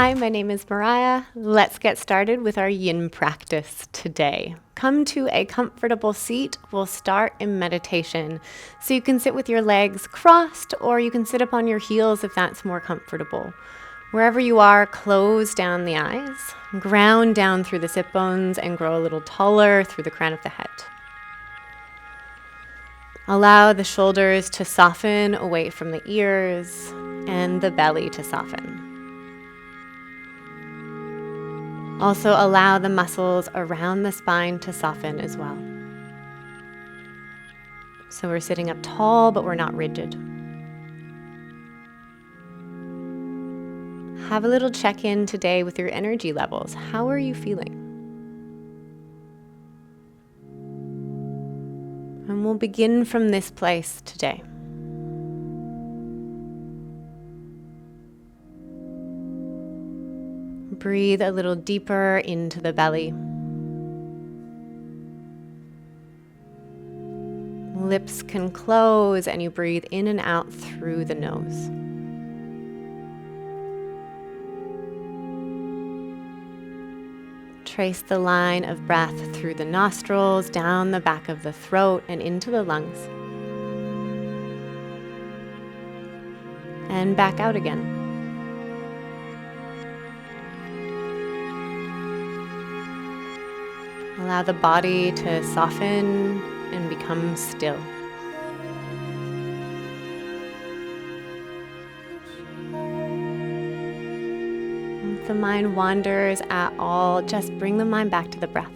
Hi, my name is Mariah. Let's get started with our yin practice today. Come to a comfortable seat. We'll start in meditation. So you can sit with your legs crossed, or you can sit up on your heels if that's more comfortable. Wherever you are, close down the eyes, ground down through the sit bones, and grow a little taller through the crown of the head. Allow the shoulders to soften away from the ears and the belly to soften. Also allow the muscles around the spine to soften as well. So we're sitting up tall, but we're not rigid. Have a little check-in today with your energy levels. How are you feeling? And we'll begin from this place today. Breathe a little deeper into the belly. Lips can close and you breathe in and out through the nose. Trace the line of breath through the nostrils, down the back of the throat and into the lungs. And back out again. Allow the body to soften and become still. If the mind wanders at all, just bring the mind back to the breath.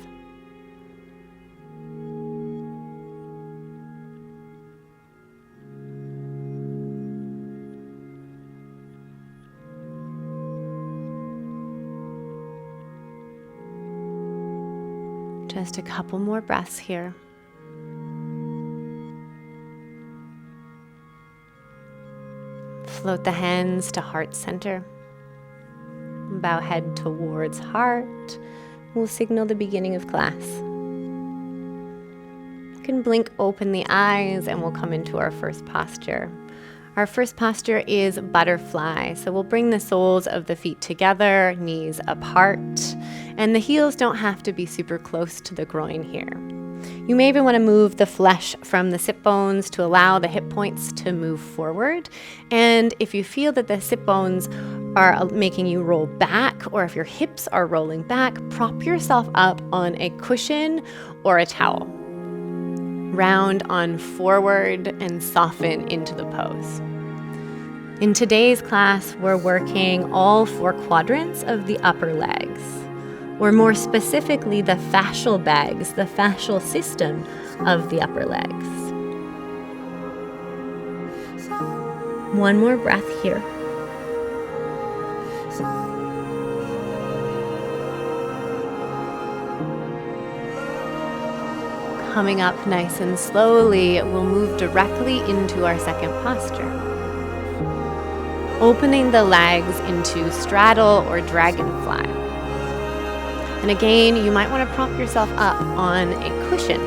Just a couple more breaths here. Float the hands to heart center. Bow head towards heart. We'll signal the beginning of class. You can blink open the eyes and we'll come into our first posture. Our first posture is butterfly. So we'll bring the soles of the feet together, knees apart, and the heels don't have to be super close to the groin here. You may even want to move the flesh from the sit bones to allow the hip points to move forward. And if you feel that the sit bones are making you roll back, or if your hips are rolling back, prop yourself up on a cushion or a towel. Round on forward and soften into the pose. In today's class, we're working all 4 quadrants of the upper legs, or more specifically, the fascial bags, the fascial system of the upper legs. One more breath here. Coming up nice and slowly, we'll move directly into our second posture. Opening the legs into straddle or dragonfly. And again, you might want to prop yourself up on a cushion.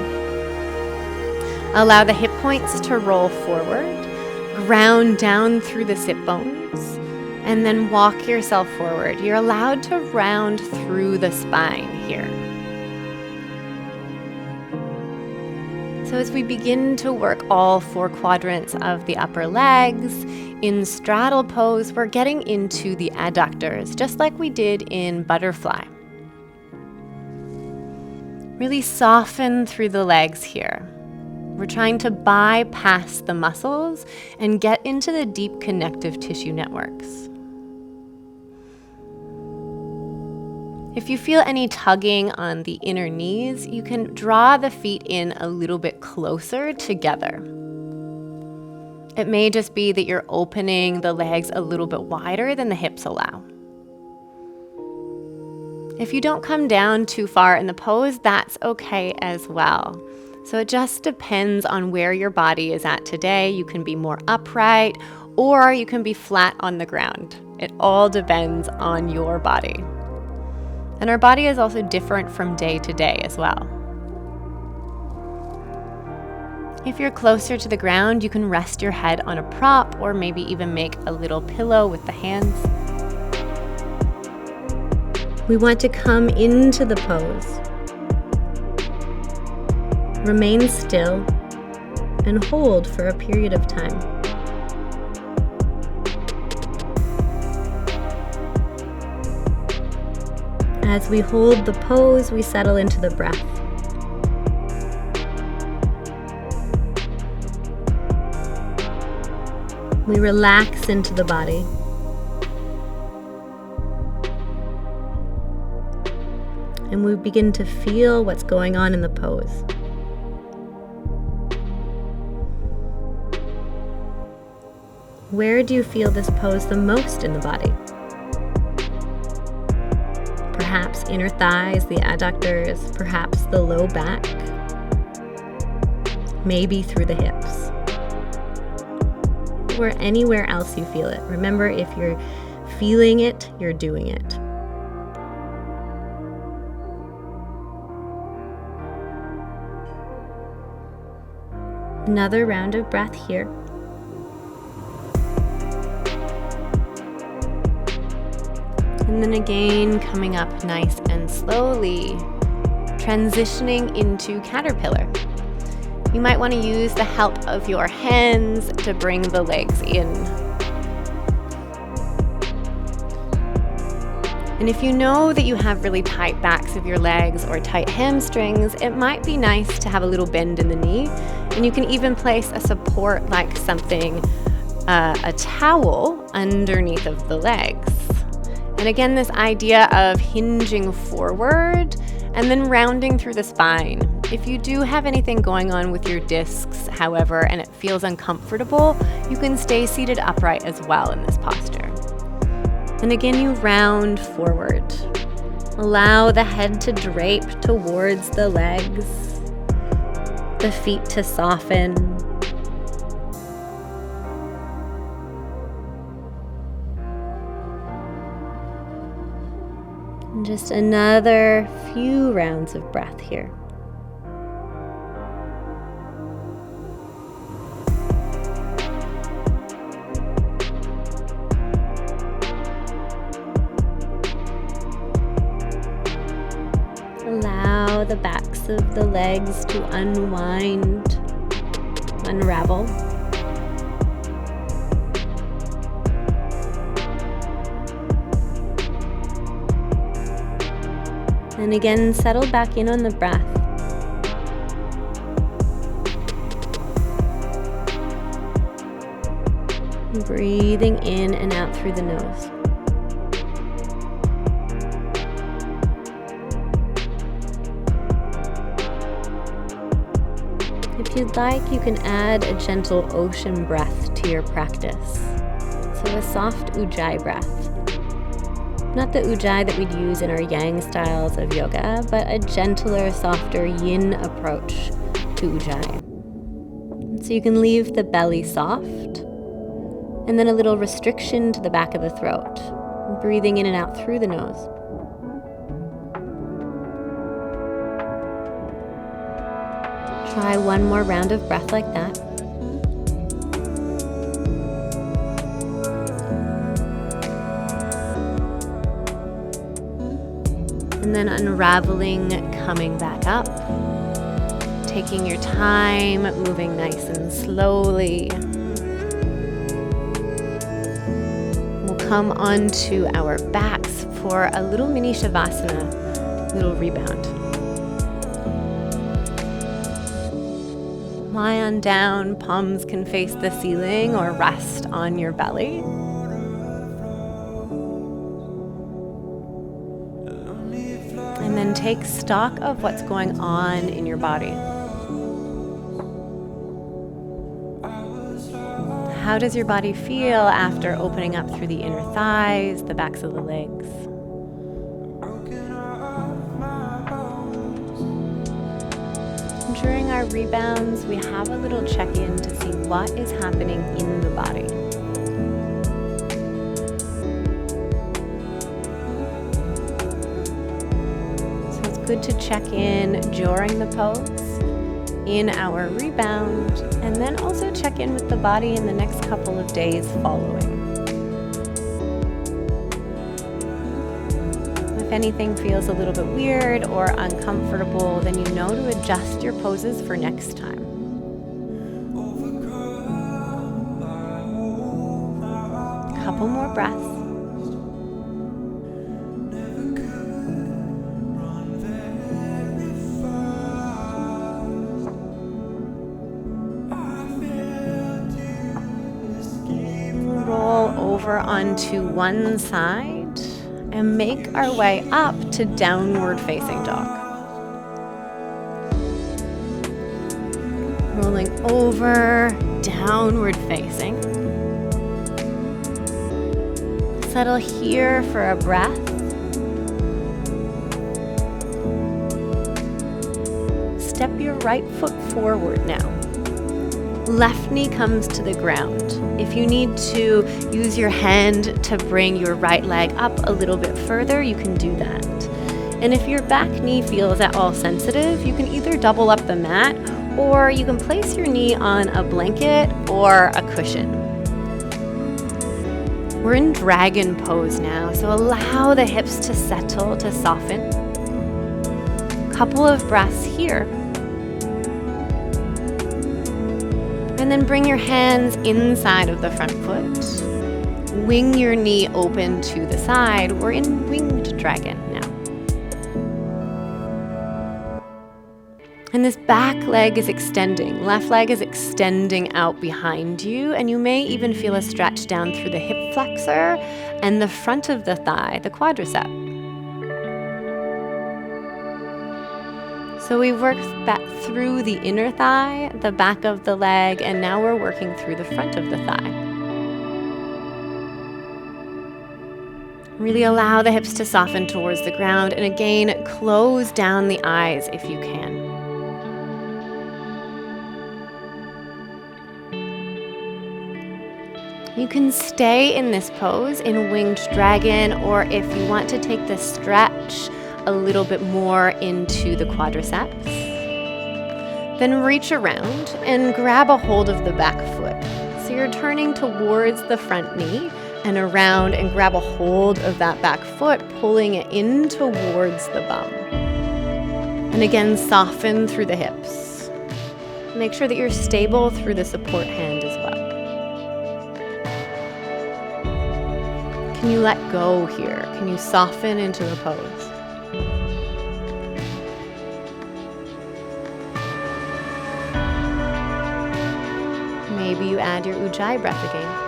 Allow the hip points to roll forward, ground down through the sit bones, and then walk yourself forward. You're allowed to round through the spine here. So as we begin to work all 4 quadrants of the upper legs, in straddle pose, we're getting into the adductors, just like we did in butterfly. Really soften through the legs here. We're trying to bypass the muscles and get into the deep connective tissue networks. If you feel any tugging on the inner knees, you can draw the feet in a little bit closer together. It may just be that you're opening the legs a little bit wider than the hips allow. If you don't come down too far in the pose, that's okay as well. So it just depends on where your body is at today. You can be more upright or you can be flat on the ground. It all depends on your body. And our body is also different from day to day as well. If you're closer to the ground, you can rest your head on a prop or maybe even make a little pillow with the hands. We want to come into the pose. Remain still and hold for a period of time. As we hold the pose, we settle into the breath. We relax into the body. And we begin to feel what's going on in the pose. Where do you feel this pose the most in the body? Perhaps inner thighs, the adductors, perhaps the low back, maybe through the hips, or anywhere else you feel it. Remember, if you're feeling it, you're doing it. Another round of breath here. And then again, coming up nice and slowly, transitioning into caterpillar. You might want to use the help of your hands to bring the legs in. And if you know that you have really tight backs of your legs or tight hamstrings, it might be nice to have a little bend in the knee. And you can even place a support like something, a towel underneath of the legs. And again, this idea of hinging forward and then rounding through the spine. If you do have anything going on with your discs, however, and it feels uncomfortable, you can stay seated upright as well in this posture. And again, you round forward. Allow the head to drape towards the legs, the feet to soften. And just another few rounds of breath here. Allow the backs of the legs to unwind, unravel. And again, settle back in on the breath. Breathing in and out through the nose. If you'd like, you can add a gentle ocean breath to your practice. So a soft ujjayi breath. Not the ujjayi that we'd use in our yang styles of yoga, but a gentler, softer yin approach to ujjayi. So you can leave the belly soft, and then a little restriction to the back of the throat, breathing in and out through the nose. Try one more round of breath like that. And then unraveling, coming back up. Taking your time, moving nice and slowly. We'll come onto our backs for a little mini shavasana, little rebound. Lie on down, palms can face the ceiling or rest on your belly. And then take stock of what's going on in your body. How does your body feel after opening up through the inner thighs, the backs of the legs? During our rebounds, we have a little check-in to see what is happening in the body. So it's good to check in during the pose, in our rebound, and then also check in with the body in the next couple of days following. If anything feels a little bit weird or uncomfortable, then you know to adjust your poses for next time. Couple more breaths. Roll over onto one side and make our way up to downward facing dog. Rolling over, downward facing. Settle here for a breath. Step your right foot forward now. Left knee comes to the ground. If you need to use your hand to bring your right leg up a little bit further, you can do that. And if your back knee feels at all sensitive, you can either double up the mat or you can place your knee on a blanket or a cushion. We're in dragon pose now, so allow the hips to settle, to soften. Couple of breaths here. And then bring your hands inside of the front foot. Wing your knee open to the side. We're in winged dragon now. And this back leg is extending. Left leg is extending out behind you, and you may even feel a stretch down through the hip flexor and the front of the thigh, the quadricep. So we worked back through the inner thigh, the back of the leg, and now we're working through the front of the thigh. Really allow the hips to soften towards the ground, and again, close down the eyes if you can. You can stay in this pose in winged dragon, or if you want to take the stretch a little bit more into the quadriceps, then reach around and grab a hold of the back foot. So you're turning towards the front knee and around and grab a hold of that back foot, pulling it in towards the bum. And again, soften through the hips. Make sure that you're stable through the support hand as well. Can you let go here? Can you soften into the pose? Maybe you add your Ujjayi breath again.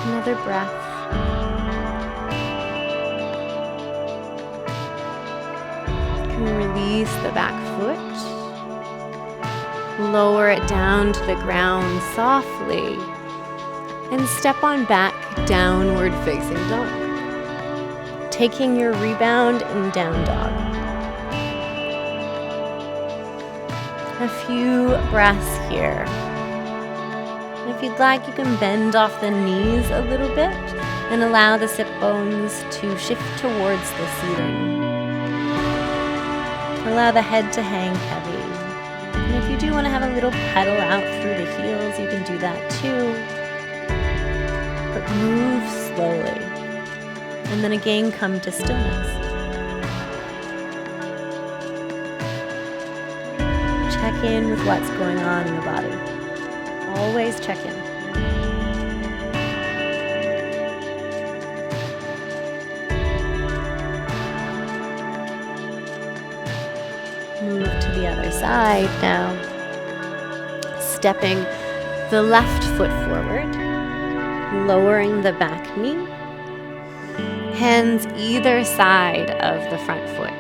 Another breath. You can release the back foot. Lower it down to the ground softly. And step on back, downward facing dog. Taking your rebound in down dog. A few breaths here. If you'd like, you can bend off the knees a little bit and allow the sit bones to shift towards the ceiling. Allow the head to hang heavy. And if you do want to have a little pedal out through the heels, you can do that too. But move slowly. And then again, come to stillness. Check in with what's going on in the body. Always check in. Move to the other side now. Stepping the left foot forward, lowering the back knee. Hands either side of the front foot.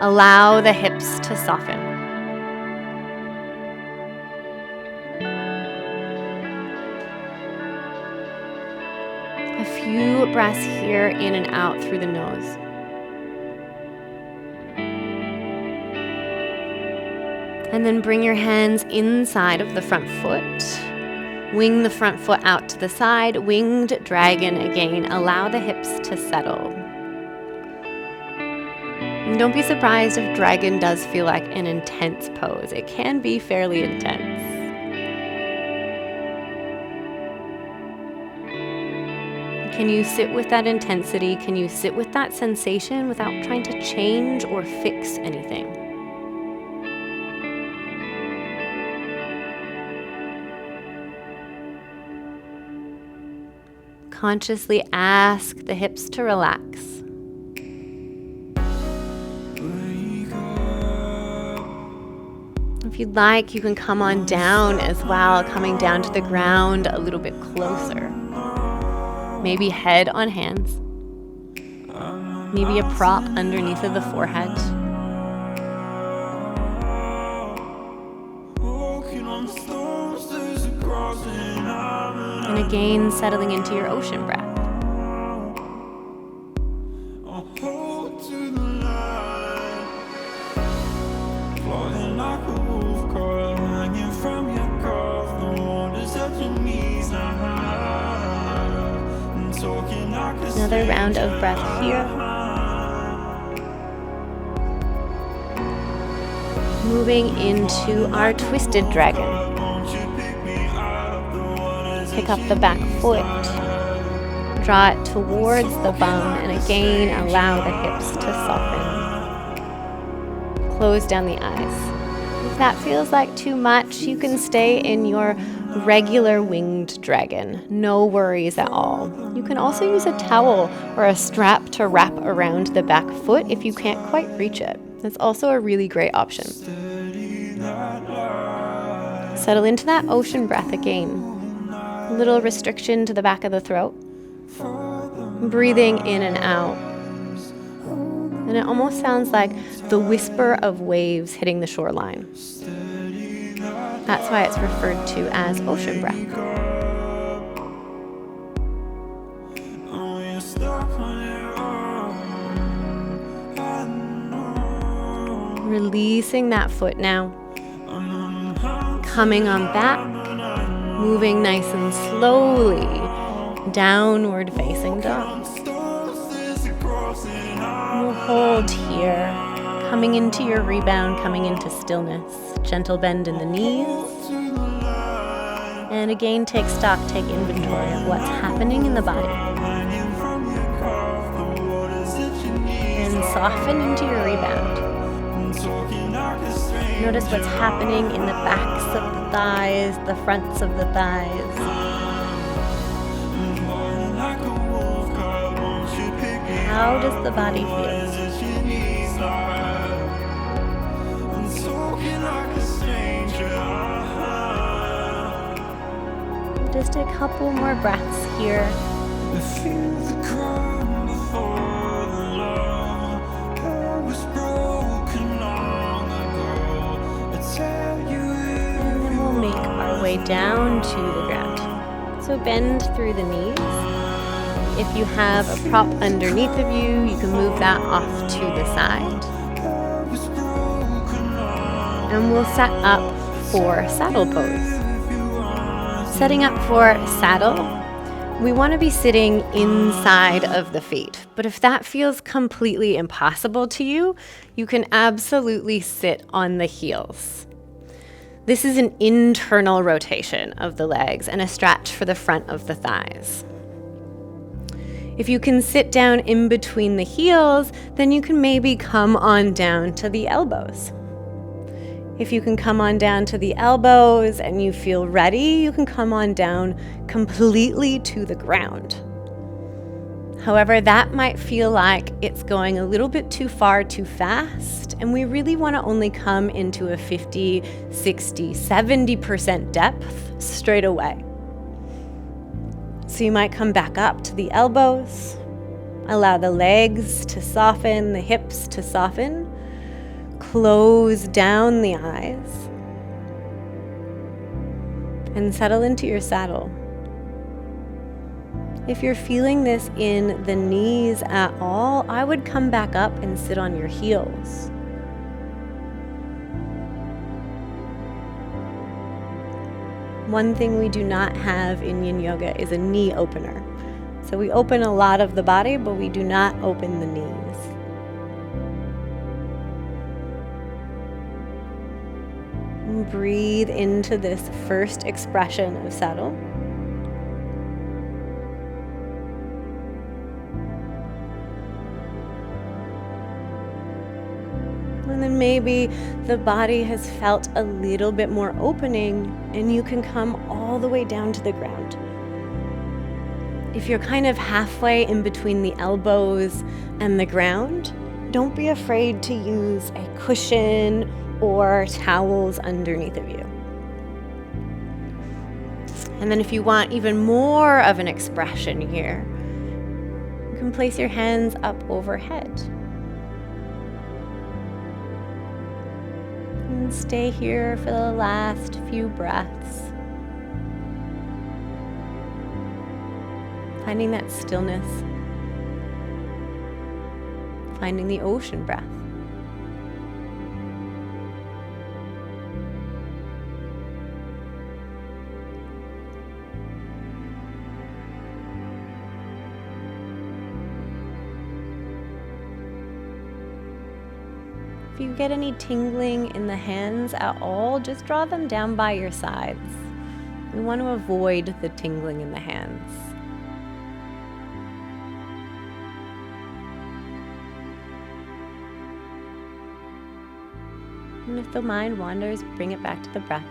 Allow the hips to soften. A few breaths here in and out through the nose. And then bring your hands inside of the front foot. Wing the front foot out to the side, winged dragon again. Allow the hips to settle. And don't be surprised if dragon does feel like an intense pose. It can be fairly intense. Can you sit with that intensity? Can you sit with that sensation without trying to change or fix anything? Consciously ask the hips to relax. If you'd like, you can come on down as well, coming down to the ground a little bit closer. Maybe head on hands. Maybe a prop underneath of the forehead. And again, settling into your ocean breath. Another round of breath here. Moving into our twisted dragon. Pick up the back foot. Draw it towards the bum, and again allow the hips to soften. Close down the eyes. If that feels like too much, you can stay in your regular winged dragon. No worries at all. You can also use a towel or a strap to wrap around the back foot if you can't quite reach it. That's also a really great option. Settle into that ocean breath again. A little restriction to the back of the throat. Breathing in and out. And it almost sounds like the whisper of waves hitting the shoreline. That's why it's referred to as ocean breath. Releasing that foot now. Coming on back. Moving nice and slowly. Downward facing dog. We'll hold here. Coming into your rebound, coming into stillness. Gentle bend in the knees. And again, take stock, take inventory of what's happening in the body. And soften into your rebound. Notice what's happening in the backs of the thighs, the fronts of the thighs. How does the body feel? Just a couple more breaths here. And then we'll make our way down to the ground. So bend through the knees. If you have a prop underneath of you, you can move that off to the side. And we'll set up for saddle pose. Setting up for saddle, we want to be sitting inside of the feet. But if that feels completely impossible to you, you can absolutely sit on the heels. This is an internal rotation of the legs and a stretch for the front of the thighs. If you can sit down in between the heels, then you can maybe come on down to the elbows. If you can come on down to the elbows and you feel ready, you can come on down completely to the ground. However, that might feel like it's going a little bit too far too fast, and we really want to only come into a 50, 60, 70% depth straight away. So you might come back up to the elbows, allow the legs to soften, the hips to soften, close down the eyes, and settle into your saddle. If you're feeling this in the knees at all, I would come back up and sit on your heels. One thing we do not have in Yin Yoga is a knee opener. So we open a lot of the body, but we do not open the knees. And breathe into this first expression of Straddle. And then maybe the body has felt a little bit more opening and you can come all the way down to the ground. If you're kind of halfway in between the elbows and the ground, don't be afraid to use a cushion or towels underneath of you. And then if you want even more of an expression here, you can place your hands up overhead. And stay here for the last few breaths. Finding that stillness. Finding the ocean breath. If you get any tingling in the hands at all, just draw them down by your sides. We want to avoid the tingling in the hands. And if the mind wanders, bring it back to the breath.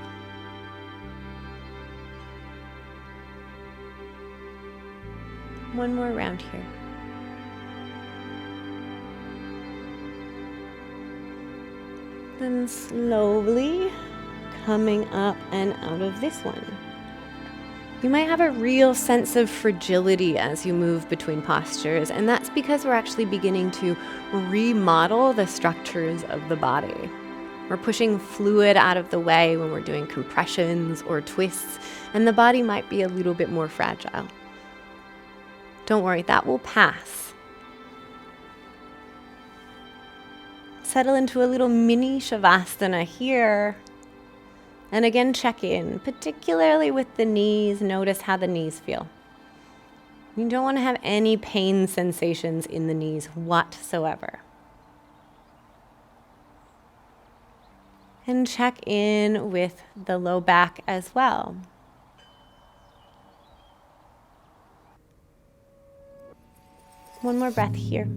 One more round here. Then slowly coming up and out of this one. You might have a real sense of fragility as you move between postures, and that's because we're actually beginning to remodel the structures of the body. We're pushing fluid out of the way when we're doing compressions or twists, and the body might be a little bit more fragile. Don't worry, that will pass. Settle into a little mini shavasana here. And again, check in, particularly with the knees. Notice how the knees feel. You don't want to have any pain sensations in the knees whatsoever. And check in with the low back as well. One more breath here.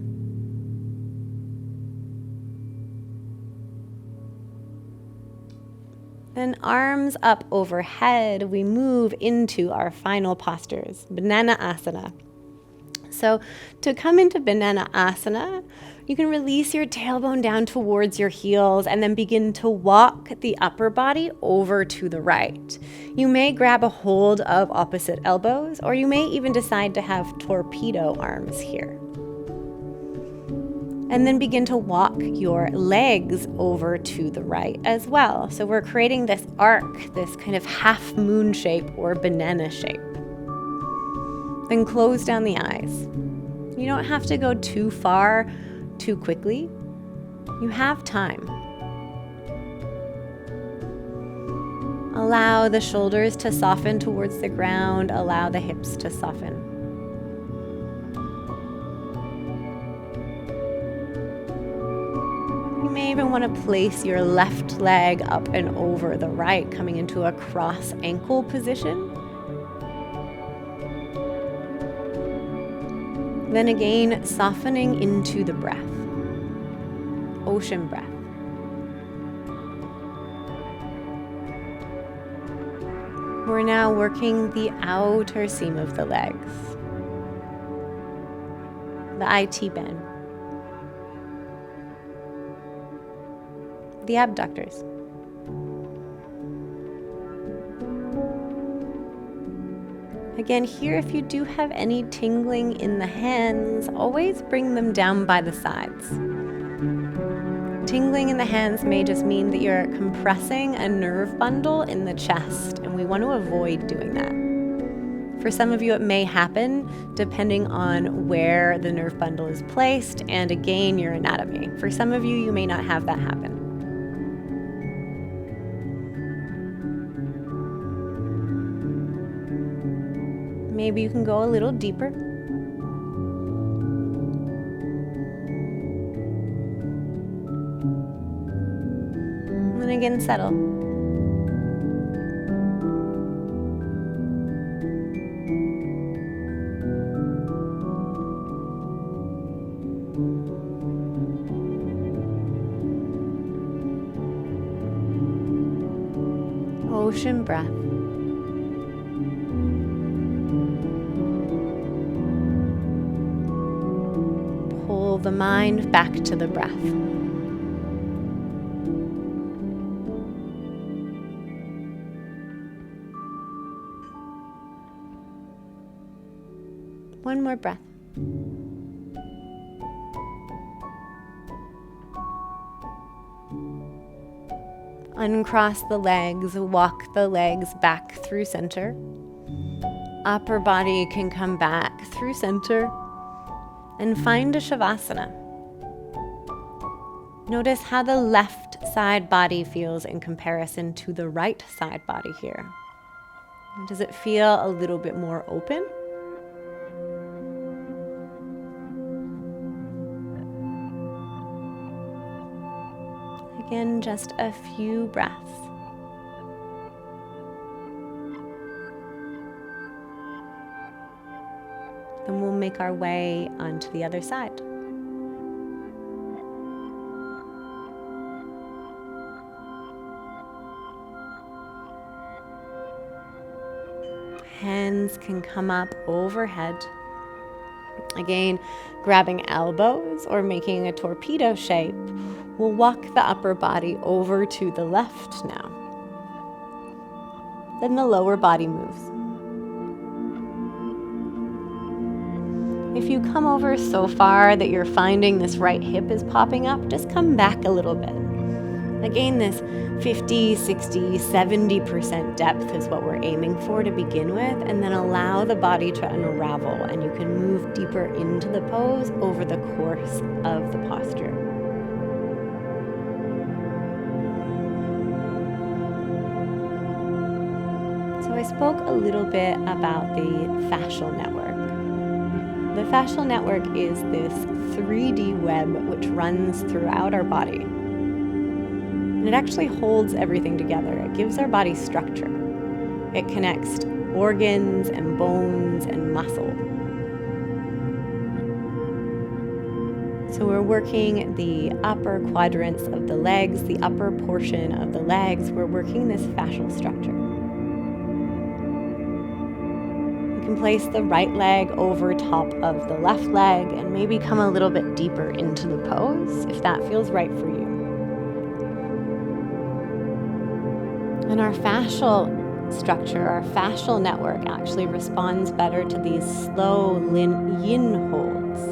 Then arms up overhead, we move into our final postures, banana asana. So to come into banana asana, you can release your tailbone down towards your heels and then begin to walk the upper body over to the right. You may grab a hold of opposite elbows, or you may even decide to have torpedo arms here. And then begin to walk your legs over to the right as well. So we're creating this arc, this kind of half moon shape or banana shape. Then close down the eyes. You don't have to go too far, too quickly. You have time. Allow the shoulders to soften towards the ground. Allow the hips to soften. You may even want to place your left leg up and over the right, coming into a cross ankle position. Then again, softening into the breath, ocean breath. We're now working the outer seam of the legs, the IT bend, the abductors. Again, here, if you do have any tingling in the hands, always bring them down by the sides. Tingling in the hands may just mean that you're compressing a nerve bundle in the chest, and we want to avoid doing that. For some of you, it may happen depending on where the nerve bundle is placed and, again, your anatomy. For some of you, you may not have that happen. Maybe you can go a little deeper. And then again, settle. Ocean breath. Pull the mind back to the breath. One more breath. Uncross the legs, walk the legs back through center. Upper body can come back through center and find a shavasana. Notice how the left side body feels in comparison to the right side body here. Does it feel a little bit more open? Again, just a few breaths. Then we'll make our way onto the other side. Hands can come up overhead. Again, grabbing elbows or making a torpedo shape. We'll walk the upper body over to the left now. Then the lower body moves. If you come over so far that you're finding this right hip is popping up, just come back a little bit. Again, this 50, 60, 70% depth is what we're aiming for to begin with, and then allow the body to unravel, and you can move deeper into the pose over the course of the posture. So I spoke a little bit about the fascial network. The fascial network is this 3D web which runs throughout our body. And it actually holds everything together. It gives our body structure. It connects organs and bones and muscle. So we're working the upper quadrants of the legs, the upper portion of the legs. We're working this fascial structure. You can place the right leg over top of the left leg and maybe come a little bit deeper into the pose if that feels right for you. And our fascial structure, our fascial network actually responds better to these slow yin holds.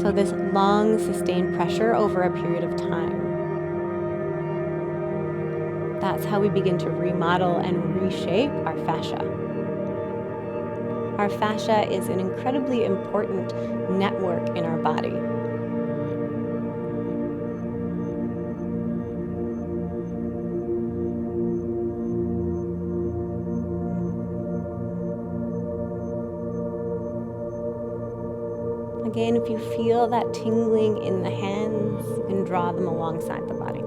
So this long sustained pressure over a period of time. That's how we begin to remodel and reshape our fascia. Our fascia is an incredibly important network in our body. Again, if you feel that tingling in the hands, you can draw them alongside the body.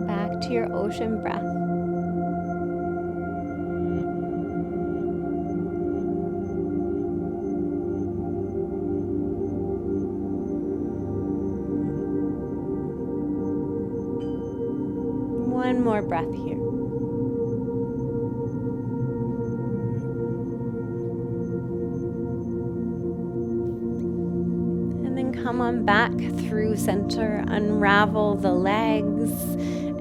Back to your ocean breath. One more breath here. And then come on back through center, unravel the legs,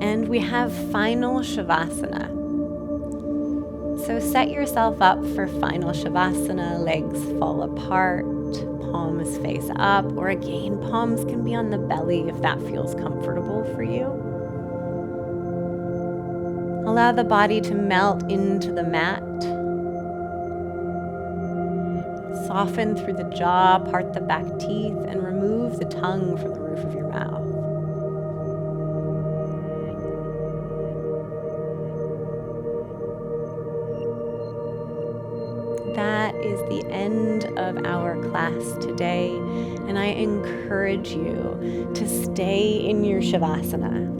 and we have final shavasana. So set yourself up for final shavasana, legs fall apart, palms face up, or again, palms can be on the belly if that feels comfortable for you. Allow the body to melt into the mat. Soften through the jaw, part the back teeth, and remove the tongue from the roof of your mouth. That is the end of our class today, and I encourage you to stay in your shavasana.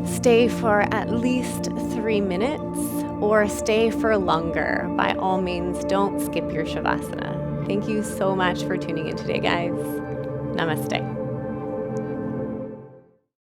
Stay for at least 3 minutes or stay for longer. By all means, don't skip your shavasana. Thank you so much for tuning in today, guys. Namaste.